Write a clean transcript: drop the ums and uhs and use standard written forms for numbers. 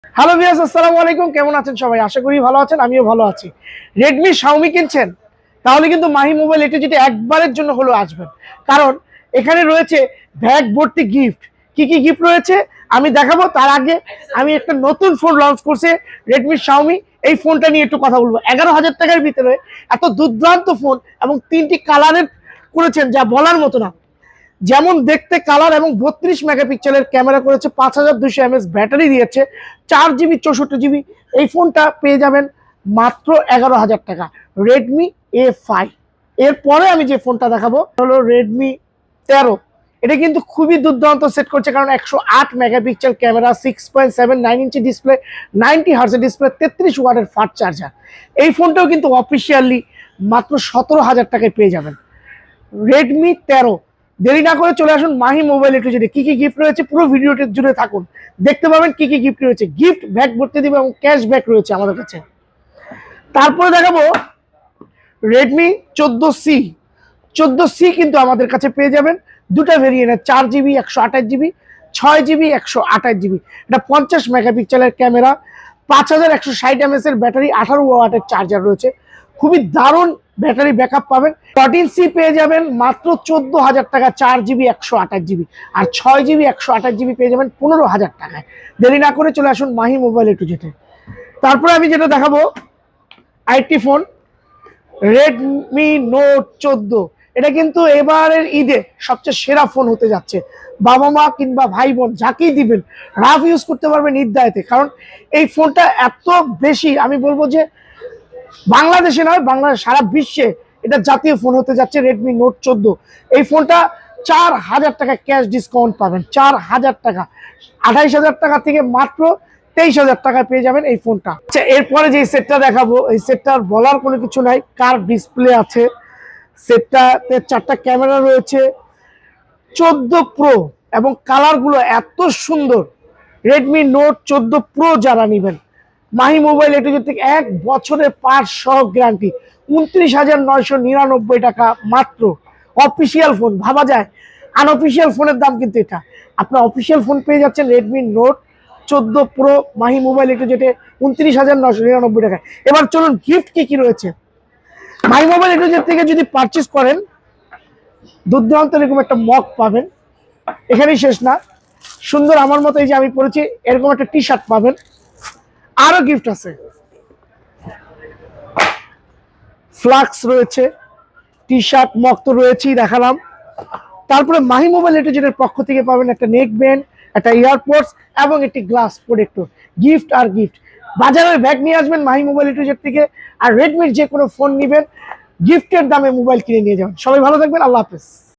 Hello viewers, আসসালামু আলাইকুম। কেমন আছেন সবাই? আশা করি ভালো আছেন, আমিও ভালো আছি। রেডমি শাওমি কিনছেন, তাহলে কিন্তু মাহি মোবাইল এটা যেটা একবারের জন্য হলো আসবেন, কারণ এখানে রয়েছে ব্যাগ ভর্তি গিফট। কি কি গিফট রয়েছে আমি দেখাবো। তার আগে আমি একটা নতুন ফোন লঞ্চ করছে রেডমি শাওমি, এই ফোনটা নিয়ে একটু কথা বলবো। 11,000 টাকার ভিতরে এত দুর্দান্ত ফোন এবং 3টি কালারের করেছেন যা বলার মতো না। যেমন দেখতে কালার এবং 32 মেগাপিক্সেলের ক্যামেরা করেছে, 5200 mAh ব্যাটারি দিয়েছে, 4GB 64GB। এই ফোনটা পেয়ে যাবেন মাত্র 11,000 টাকা, রেডমি A5। এরপরে আমি যে ফোনটা দেখাবো হলো রেডমি 13। এটা কিন্তু খুবই দুর্দান্ত সেট করছে, কারণ 108 megapixel camera, 6.79 inch display, 90 হার্জের display, 33 ওয়াটের ফাস্ট চার্জার। এই ফোনটাও কিন্তু অফিসিয়ালি মাত্র 17,000 টাকায় পেয়ে যাবেন, রেডমি 13। দেরি না করে চলে আসুন মাহি মোবাইল একটু জেনে কি কি গিফট রয়েছে, পুরো ভিডিওটি জুড়ে থাকুন, দেখতে পাবেন কি কি গিফট রয়েছে। গিফট ব্যাক ভর্তি দিবে এবং ক্যাশব্যাক রয়েছে আমাদের কাছে। তারপরে দেখাবো রেডমি 14C। 14C কিন্তু আমাদের কাছে পেয়ে যাবেন দুটা variant, 4GB 128GB, 6GB 128GB। এটা 50 মেগাপিক্সেলের ক্যামেরা, 5160 mAh এর ব্যাটারি, 18 ওয়াটের চার্জার রয়েছে। খুবই দারুণ ব্যাটারি ব্যাকআপ পাবেন। 14C পেয়ে যাবেন মাত্র 14,000 টাকা, 4GB 128GB, আর 6GB 128GB পেয়ে যাবেন 15,000 টাকায়। দেরি না করে চলে আসুন মাহি মোবাইল একটু যেতে। তারপরে আমি যেটা দেখাবো আইটি ফোন, রেডমি নোট 14। এটা কিন্তু এবারের ঈদে সবচেয়ে সেরা ফোন হতে যাচ্ছে। বাবা মা কিংবা ভাই বোন যাকেই দিবেন রাফ ইউজ করতে পারবেন নির্দ্বিধায়, কারণ এই ফোনটা এত বেশি, আমি বলবো যে বাংলাদেশে নয়, বাংলাদেশ সারা বিশ্বে এটা জাতীয় ফোন হতে যাচ্ছে রেডমি নোট 14। এই ফোনটা 4,000 টাকা ক্যাশ ডিসকাউন্ট পাবেন, 4,000 টাকা, 28,000 টাকা থেকে মাত্র 23,000 টাকায় পেয়ে যাবেন এই ফোনটা। আচ্ছা, এরপরে যে সেটটা দেখাবো, এই সেটটার বলার কোনো কিছু নাই। কার্ভ ডিসপ্লে আছে, সেটটাতে 4টা ক্যামেরা রয়েছে, 14 প্রো, এবং কালারগুলো এত সুন্দর। রেডমি নোট 14 প্রো যারা নেবেন, মাহি মোবাইল এটু থেকে 1 বছরের পার্টস সহ গ্যারান্টি, 29,999 টাকা মাত্র। অফিসিয়াল ফোন ভাবা যায়, আনঅফিসিয়াল ফোনের দাম কিন্তু এটা। আপনার অফিসিয়াল ফোন পেয়ে যাচ্ছেন Redmi note 14 pro Mahi mobile একটু যেটা 29,999 টাকা। এবার চলুন গিফট কি কি রয়েছে। মাহি মোবাইল একটু থেকে যদি পারচেস করেন, দুর্দান্ত এরকম একটা মগ পাবেন। এখানেই শেষ না, সুন্দর আমার মতো এই যে আমি পরেছি এরকম একটা টি শার্ট পাবেন। আরো গিফট আছে, ফ্লাক্স রয়েছে, টি শার্ট, মগ তো রয়েছেই দেখালাম। তারপরে মাহি মোবাইল এর পক্ষ থেকে পাবেন একটা নেক ব্যান্ড, একটা ইয়ারপডস এবং একটি গ্লাস প্রোটেক্টর। গিফট আর গিফট। বাজারের ব্যাগ নিয়ে আসবেন মাহি মোবাইল থেকে, আর রেডমির যে কোনো ফোন নেবেন গিফটের দামে মোবাইল কিনে নিয়ে যাবেন। সবাই ভালো থাকবেন, আল্লাহ হাফেজ।